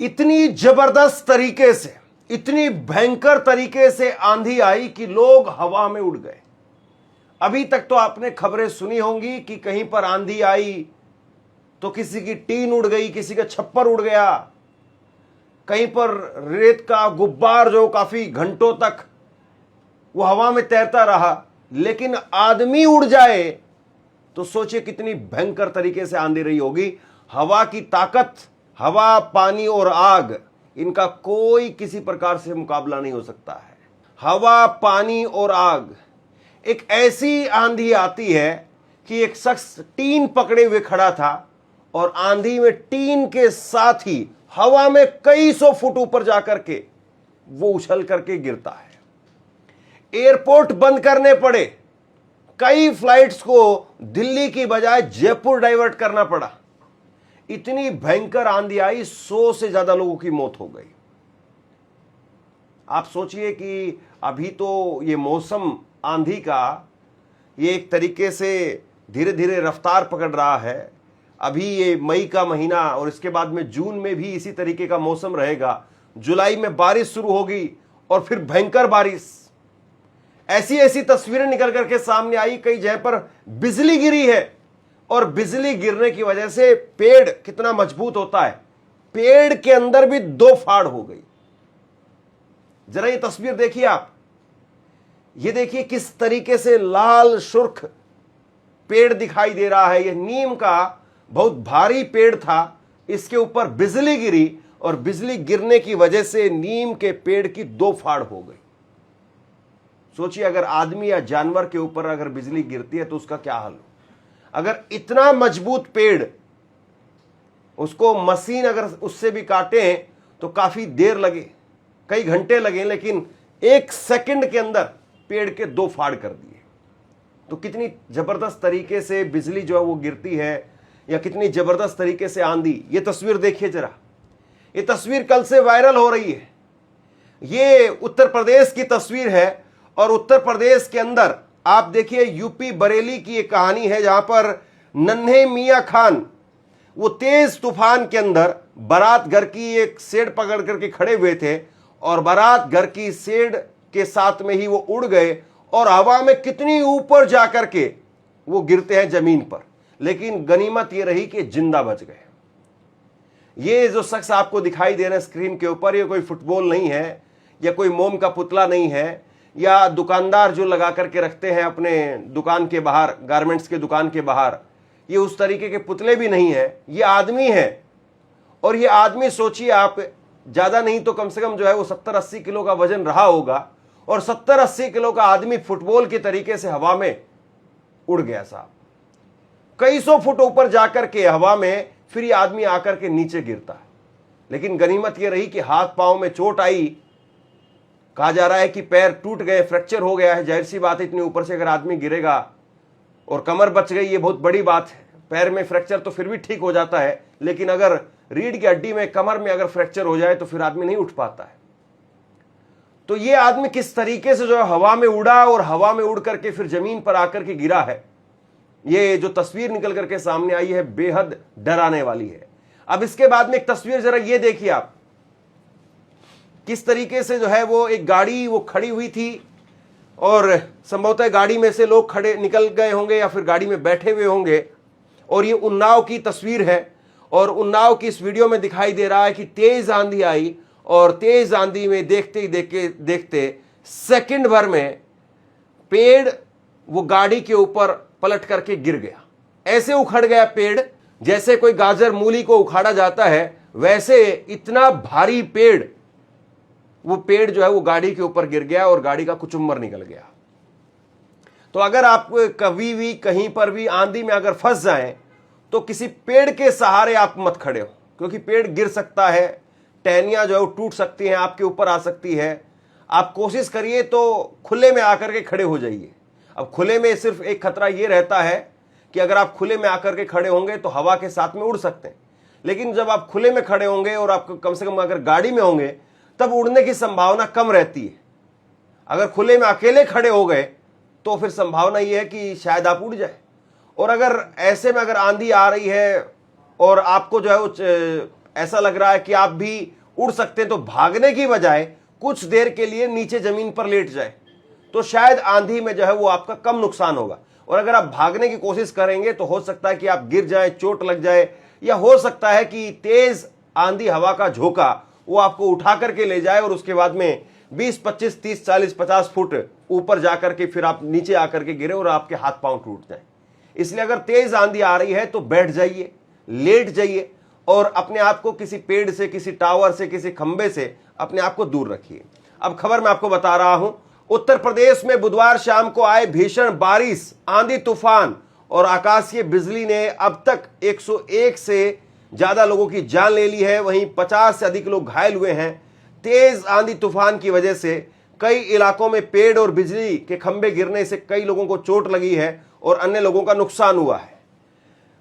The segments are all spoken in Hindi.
इतनी जबरदस्त तरीके से, इतनी भयंकर तरीके से आंधी आई कि लोग हवा में उड़ गए। अभी तक तो आपने खबरें सुनी होंगी कि कहीं पर आंधी आई तो किसी की टीन उड़ गई, किसी का छप्पर उड़ गया, कहीं पर रेत का गुब्बार जो काफी घंटों तक वो हवा में तैरता रहा। लेकिन आदमी उड़ जाए तो सोचिए कितनी भयंकर तरीके से आंधी रही होगी। हवा की ताकत, हवा, पानी और आग, इनका कोई किसी प्रकार से मुकाबला नहीं हो सकता है। हवा, पानी और आग, एक ऐसी आंधी आती है कि एक शख्स टीन पकड़े हुए खड़ा था और आंधी में टीन के साथ ही हवा में कई सौ फुट ऊपर जाकर के वो उछल करके गिरता है। एयरपोर्ट बंद करने पड़े, कई फ्लाइट्स को दिल्ली की बजाय जयपुर डाइवर्ट करना पड़ा। इतनी भयंकर आंधी आई, 100 से ज्यादा लोगों की मौत हो गई। आप सोचिए कि अभी तो ये मौसम आंधी का ये एक तरीके से धीरे धीरे रफ्तार पकड़ रहा है। अभी ये मई का महीना और इसके बाद में जून में भी इसी तरीके का मौसम रहेगा। जुलाई में बारिश शुरू होगी और फिर भयंकर बारिश। ऐसी ऐसी तस्वीरें निकल करके सामने आई, कई जगह पर बिजली गिरी है और बिजली गिरने की वजह से पेड़ कितना मजबूत होता है, पेड़ के अंदर भी 2 फाड़ हो गई। जरा ये तस्वीर देखिए आप, ये देखिए किस तरीके से लाल सुर्ख पेड़ दिखाई दे रहा है। यह नीम का बहुत भारी पेड़ था, इसके ऊपर बिजली गिरी और बिजली गिरने की वजह से नीम के पेड़ की 2 फाड़ हो गई। सोचिए अगर आदमी या जानवर के ऊपर अगर बिजली गिरती है तो उसका क्या हाल हो। अगर इतना मजबूत पेड़, उसको मशीन अगर उससे भी काटे तो काफी देर लगे, कई घंटे लगे, लेकिन 1 सेकंड के अंदर पेड़ के 2 फाड़ कर दिए। तो कितनी जबरदस्त तरीके से बिजली जो है वो गिरती है, या कितनी जबरदस्त तरीके से आंधी। ये तस्वीर देखिए जरा, ये तस्वीर कल से वायरल हो रही है। ये उत्तर प्रदेश की तस्वीर है और उत्तर प्रदेश के अंदर आप देखिए यूपी बरेली की एक कहानी है, जहां पर नन्हे मियां खान वो तेज तूफान के अंदर बारात घर की एक शेड पकड़ करके खड़े हुए थे और बारात घर की शेड के साथ में ही वो उड़ गए और हवा में कितनी ऊपर जाकर के वो गिरते हैं जमीन पर। लेकिन गनीमत ये रही कि जिंदा बच गए। ये जो शख्स आपको दिखाई दे रहे हैं स्क्रीन के ऊपर, ये कोई फुटबॉल नहीं है या कोई मोम का पुतला नहीं है, या दुकानदार जो लगा करके रखते हैं अपने दुकान के बाहर, गारमेंट्स के दुकान के बाहर, ये उस तरीके के पुतले भी नहीं है। ये आदमी है और ये आदमी सोचिए आप, ज्यादा नहीं तो कम से कम जो है वो 70-80 किलो का वजन रहा होगा और 70-80 किलो का आदमी फुटबॉल के तरीके से हवा में उड़ गया साहब। कई सौ फुट ऊपर जाकर के हवा में फिर ये आदमी आकर के नीचे गिरता है। लेकिन गनीमत ये रही कि हाथ पांव में चोट आई, कहा जा रहा है कि पैर टूट गए, फ्रैक्चर हो गया है। जाहिर सी बात है, इतनी ऊपर से अगर आदमी गिरेगा और कमर बच गई, ये बहुत बड़ी बात है। पैर में फ्रैक्चर तो फिर भी ठीक हो जाता है, लेकिन अगर रीढ़ की हड्डी में, कमर में अगर फ्रैक्चर हो जाए तो फिर आदमी नहीं उठ पाता है। तो ये आदमी किस तरीके से जो है हवा में उड़ा और हवा में उड़ करके फिर जमीन पर आकर के गिरा है, ये जो तस्वीर निकल करके सामने आई है बेहद डराने वाली है। अब इसके बाद में एक तस्वीर जरा ये देखिए आप, किस तरीके से जो है वो एक गाड़ी वो खड़ी हुई थी और संभवतः गाड़ी में से लोग खड़े निकल गए होंगे या फिर गाड़ी में बैठे हुए होंगे। और ये उन्नाव की तस्वीर है और उन्नाव की इस वीडियो में दिखाई दे रहा है कि तेज आंधी आई और तेज आंधी में देखते ही देखते सेकंड भर में पेड़ वो गाड़ी के ऊपर पलट करके गिर गया। ऐसे उखड़ गया पेड़ जैसे कोई गाजर मूली को उखाड़ा जाता है, वैसे इतना भारी पेड़, वो पेड़ जो है वो गाड़ी के ऊपर गिर गया और गाड़ी का कुचुम्बर निकल गया। तो अगर आप कभी भी कहीं पर भी आंधी में अगर फंस जाएं तो किसी पेड़ के सहारे आप मत खड़े हो, क्योंकि पेड़ गिर सकता है, टहनियां जो है वो टूट सकती हैं, आपके ऊपर आ सकती है। आप कोशिश करिए तो खुले में आकर के खड़े हो जाइए। अब खुले में सिर्फ एक खतरा ये रहता है कि अगर आप खुले में आकर के खड़े होंगे तो हवा के साथ में उड़ सकते हैं, लेकिन जब आप खुले में खड़े होंगे और आप कम से कम अगर गाड़ी में होंगे तब उड़ने की संभावना कम रहती है। अगर खुले में अकेले खड़े हो गए तो फिर संभावना यह है कि शायद आप उड़ जाए। और अगर ऐसे में अगर आंधी आ रही है और आपको जो है वो ऐसा लग रहा है कि आप भी उड़ सकते हैं, तो भागने की बजाय कुछ देर के लिए नीचे जमीन पर लेट जाए, तो शायद आंधी में जो है वो आपका कम नुकसान होगा। और अगर आप भागने की कोशिश करेंगे तो हो सकता है कि आप गिर जाए, चोट लग जाए, या हो सकता है कि तेज आंधी हवा का झोंका वो आपको उठा करके ले जाए और उसके बाद में 20, 25, 30, 40, 50 फुट ऊपर जाकर के फिर आप नीचे आकर के गिरे और आपके हाथ पांव टूट जाए। इसलिए अगर तेज आंधी आ रही है तो बैठ जाइए, लेट जाइए और अपने आप को किसी पेड़ से, किसी टावर से, किसी खंबे से अपने आप को दूर रखिए। अब खबर मैं आपको बता रहा हूं, उत्तर प्रदेश में बुधवार शाम को आए भीषण बारिश, आंधी तूफान और आकाशीय बिजली ने अब तक 101 से ज्यादा लोगों की जान ले ली है। वहीं 50 से अधिक लोग घायल हुए हैं। तेज आंधी तूफान की वजह से कई इलाकों में पेड़ और बिजली के खंभे गिरने से कई लोगों को चोट लगी है और अन्य लोगों का नुकसान हुआ है।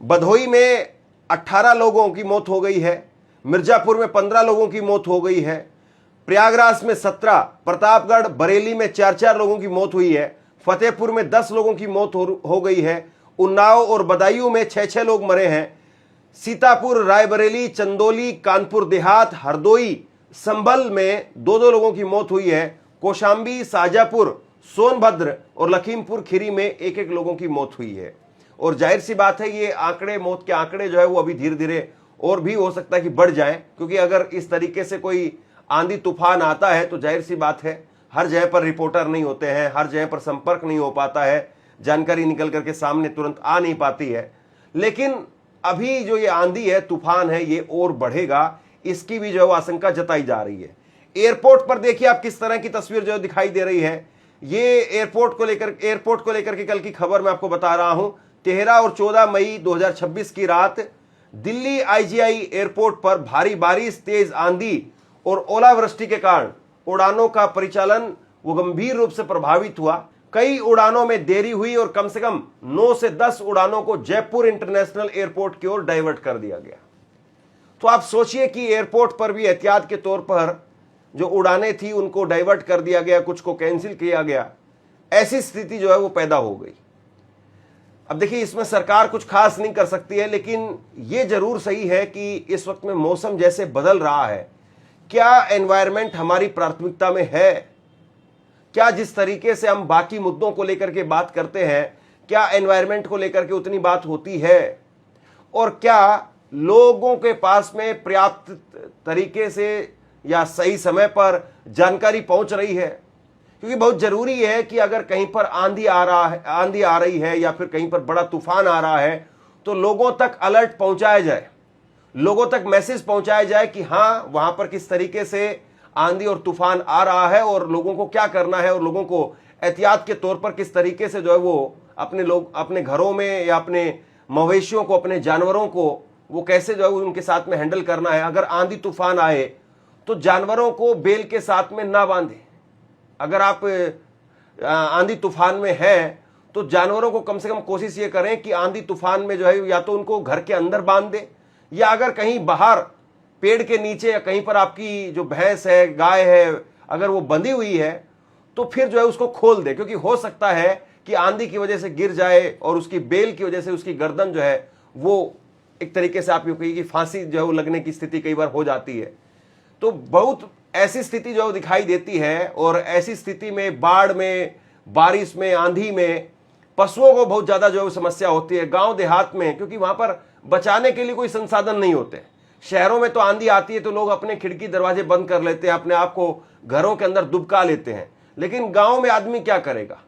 भदोही में 18 लोगों की मौत हो गई है, मिर्जापुर में 15 लोगों की मौत हो गई है, प्रयागराज में 17, प्रतापगढ़, बरेली में 4-4 लोगों की मौत हुई है, फतेहपुर में 10 लोगों की मौत हो गई है, उन्नाव और बदायूं में 6-6 लोग मरे हैं, सीतापुर, रायबरेली, चंदौली, कानपुर देहात, हरदोई, संभल में 2-2 लोगों की मौत हुई है, कौशांबी, शाजापुर, सोनभद्र और लखीमपुर खीरी में 1-1 लोगों की मौत हुई है। और जाहिर सी बात है ये आंकड़े, मौत के आंकड़े जो है वो अभी धीरे धीरे और भी हो सकता है कि बढ़ जाएं, क्योंकि अगर इस तरीके से कोई आंधी तूफान आता है तो जाहिर सी बात है हर जगह पर रिपोर्टर नहीं होते हैं, हर जगह पर संपर्क नहीं हो पाता है, जानकारी निकल करके सामने तुरंत आ नहीं पाती है। लेकिन अभी जो ये आंधी है, तूफान है, ये और बढ़ेगा, इसकी भी जो है आशंका जताई जा रही है। एयरपोर्ट पर देखिए आप किस तरह की तस्वीर जो दिखाई दे रही है। ये एयरपोर्ट को लेकर के कल की खबर मैं आपको बता रहा हूं। 13 और 14 मई 2026 की रात दिल्ली आईजीआई एयरपोर्ट पर भारी बारिश, तेज आंधी और ओलावृष्टि के कारण उड़ानों का परिचालन वो गंभीर रूप से प्रभावित हुआ। कई उड़ानों में देरी हुई और कम से कम 9 से 10 उड़ानों को जयपुर इंटरनेशनल एयरपोर्ट की ओर डाइवर्ट कर दिया गया। तो आप सोचिए कि एयरपोर्ट पर भी एहतियात के तौर पर जो उड़ानें थी उनको डाइवर्ट कर दिया गया, कुछ को कैंसिल किया गया। ऐसी स्थिति जो है वो पैदा हो गई। अब देखिए इसमें सरकार कुछ खास नहीं कर सकती है, लेकिन यह जरूर सही है कि इस वक्त में मौसम जैसे बदल रहा है, क्या एनवायरनमेंट हमारी प्राथमिकता में है? क्या जिस तरीके से हम बाकी मुद्दों को लेकर के बात करते हैं, क्या एनवायरनमेंट को लेकर के उतनी बात होती है? और क्या लोगों के पास में पर्याप्त तरीके से या सही समय पर जानकारी पहुंच रही है? क्योंकि बहुत जरूरी है कि अगर कहीं पर आंधी आ रही है या फिर कहीं पर बड़ा तूफान आ रहा है तो लोगों तक अलर्ट पहुंचाया जाए, लोगों तक मैसेज पहुंचाया जाए कि हाँ वहां पर किस तरीके से आंधी और तूफान आ रहा है और लोगों को क्या करना है और लोगों को एहतियात के तौर पर किस तरीके से जो है वो अपने घरों में या अपने मवेशियों को, अपने जानवरों को वो कैसे जो है उनके साथ में हैंडल करना है। अगर आंधी तूफान आए तो जानवरों को बेल के साथ में ना बांधे। अगर आप आंधी तूफान में हैं तो जानवरों को कम से कम कोशिश ये करें कि आंधी तूफान में जो है या तो उनको घर के अंदर बांध दे, या अगर कहीं बाहर पेड़ के नीचे या कहीं पर आपकी जो भैंस है, गाय है, अगर वो बंधी हुई है तो फिर जो है उसको खोल दे, क्योंकि हो सकता है कि आंधी की वजह से गिर जाए और उसकी बेल की वजह से उसकी गर्दन जो है वो एक तरीके से आप यूं कहिए कि फांसी जो है वो लगने की स्थिति कई बार हो जाती है। तो बहुत ऐसी स्थिति जो दिखाई देती है, और ऐसी स्थिति में बाढ़ में, बारिश में, आंधी में पशुओं को बहुत ज्यादा जो है समस्या होती है गांव देहात में, क्योंकि वहां पर बचाने के लिए कोई संसाधन नहीं होते। शहरों में तो आंधी आती है तो लोग अपने खिड़की दरवाजे बंद कर लेते हैं, अपने आप को घरों के अंदर दुबका लेते हैं, लेकिन गांव में आदमी क्या करेगा?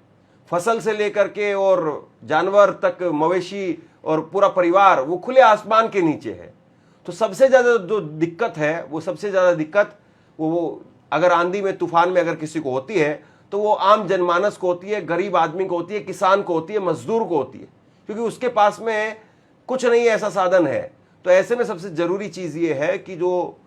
फसल से लेकर के और जानवर तक, मवेशी और पूरा परिवार वो खुले आसमान के नीचे है। तो सबसे ज्यादा जो दिक्कत है वो वो अगर आंधी में, तूफान में अगर किसी को होती है तो वो आम जनमानस को होती है, गरीब आदमी को होती है, किसान को होती है, मजदूर को होती है, क्योंकि उसके पास में कुछ नहीं ऐसा साधन है। तो ऐसे में सबसे जरूरी चीज ये है कि जो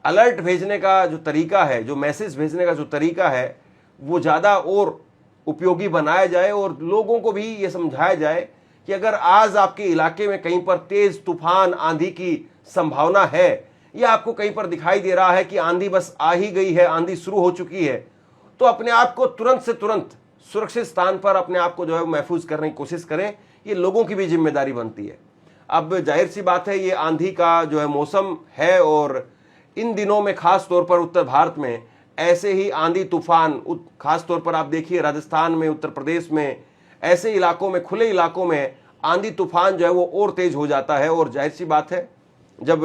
अलर्ट भेजने का जो तरीका है, जो मैसेज भेजने का जो तरीका है, वो ज्यादा और उपयोगी बनाया जाए और लोगों को भी ये समझाया जाए कि अगर आज आपके इलाके में कहीं पर तेज तूफान, आंधी की संभावना है, या आपको कहीं पर दिखाई दे रहा है कि आंधी बस आ ही गई है, आंधी शुरू हो चुकी है, तो अपने आप को तुरंत से तुरंत सुरक्षित स्थान पर अपने आप को जो है महफूज करने की कोशिश करें। ये लोगों की भी जिम्मेदारी बनती है। अब जाहिर सी बात है ये आंधी का जो है मौसम है, और इन दिनों में खास तौर पर उत्तर भारत में ऐसे ही आंधी तूफान, खास तौर पर आप देखिए राजस्थान में, उत्तर प्रदेश में, ऐसे इलाकों में, खुले इलाकों में आंधी तूफान जो है वो और तेज हो जाता है। और जाहिर सी बात है जब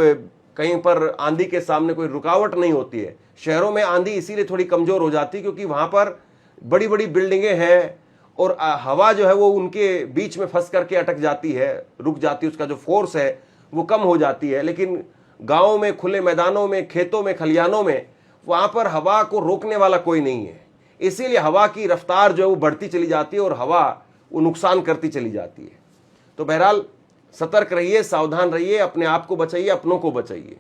कहीं पर आंधी के सामने कोई रुकावट नहीं होती है, शहरों में आंधी इसीलिए थोड़ी कमजोर हो जाती है क्योंकि वहां पर बड़ी बड़ी बिल्डिंगें हैं और हवा जो है वो उनके बीच में फंस करके अटक जाती है, रुक जाती है, उसका जो फोर्स है वो कम हो जाती है। लेकिन गाँव में, खुले मैदानों में, खेतों में, खलिहानों में, वहां पर हवा को रोकने वाला कोई नहीं है, इसीलिए हवा की रफ्तार जो है वो बढ़ती चली जाती है और हवा वो नुकसान करती चली जाती है। तो बहरहाल सतर्क रहिए, सावधान रहिए, अपने आप को बचाइए, अपनों को बचाइए।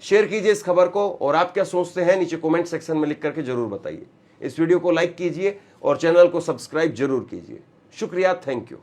शेयर कीजिए इस खबर को, और आप क्या सोचते हैं नीचे कमेंट सेक्शन में लिख करके जरूर बताइए। इस वीडियो को लाइक कीजिए और चैनल को सब्सक्राइब जरूर कीजिए। शुक्रिया, थैंक यू।